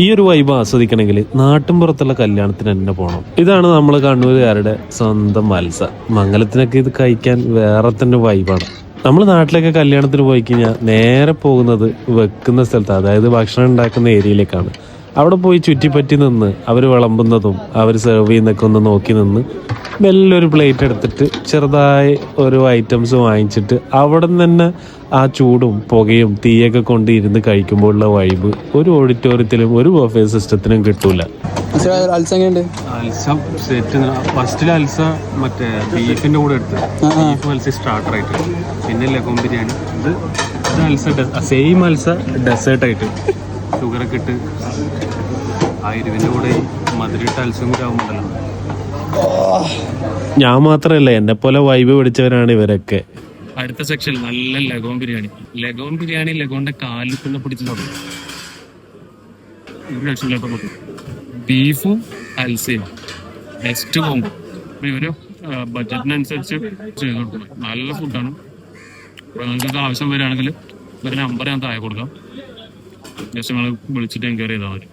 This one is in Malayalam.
ഈ ഒരു വൈബ് ആസ്വദിക്കണമെങ്കിൽ നാട്ടിൻപുറത്തുള്ള കല്യാണത്തിന് തന്നെ പോകണം. ഇതാണ് നമ്മൾ കണ്ണൂരുകാരുടെ സ്വന്തം മത്സ. മംഗലത്തിനൊക്കെ ഇത് കഴിക്കാൻ വേറെ തന്നെ വൈബാണ്. നമ്മൾ നാട്ടിലൊക്കെ കല്യാണത്തിന് പോയി കഴിഞ്ഞാൽ നേരെ പോകുന്നത് വെക്കുന്ന സ്ഥലത്ത്, അതായത് ഭക്ഷണം ഉണ്ടാക്കുന്ന ഏരിയയിലേക്കാണ്. അവിടെ പോയി ചുറ്റിപ്പറ്റി നിന്ന് അവർ വിളമ്പുന്നതും അവർ സെർവ് ചെയ്യുന്നതൊക്കെ ഒന്ന് നോക്കി നിന്ന് മെല്ലൊരു പ്ലേറ്റ് എടുത്തിട്ട് ചെറുതായി ഒരു ഐറ്റംസ് വാങ്ങിച്ചിട്ട് അവിടെ നിന്ന് തന്നെ ആ ചൂടും പുകയും തീയൊക്കെ കൊണ്ട് ഇരുന്ന് കഴിക്കുമ്പോഴുള്ള വൈബ് ഒരു ഓഡിറ്റോറിയത്തിലും ഒരു ബൊഫേ സിസ്റ്റത്തിനും കിട്ടൂല. ഫസ്റ്റിൽ അൽസ മറ്റേ ബീഫിന്റെ കൂടെ എടുത്ത് ബീഫ് അൽസ സ്റ്റാർട്ടറായിട്ട്, പിന്നെ ലഗോൺ ബിരിയാണി, ഇത് അൽസ സെയിം അൽസ ഡെസേർട്ടായിട്ട് ഷുഗറൊക്കെ ഇട്ട് ആ ഇരുവിൻ്റെ കൂടെ മധുരയിട്ട് അൽസം കൂടെ ആകുമ്പോഴല്ലോ. ഞാൻ മാത്രമല്ല, എന്നെ പോലെ വൈബ് പിടിച്ചവരാണ് ഇവരൊക്കെ. അടുത്ത സെക്ഷൻ നല്ല ലഗോൺ ബിരിയാണി. ലഗോണിന്റെ കാലിൽ പിടിച്ച് തുടങ്ങും. ഒരു ലക്ഷത്തിലോട്ട് കൊടുക്കും. ബീഫും അൽസയും ബെസ്റ്റ് കോമ്പോ. ഇവര് ബഡ്ജറ്റിനനുസരിച്ച് ചെയ്ത് കൊടുക്കും. നല്ല ഫുഡാണ്. നിങ്ങൾക്ക് ആവശ്യം വരികയാണെങ്കിൽ ഇവരുടെ നമ്പർ ഞാൻ താഴെ കൊടുക്കാം. ജസ്റ്റ് നിങ്ങൾ വിളിച്ചിട്ട് എൻക്വയറി ചെയ്താൽ മതി.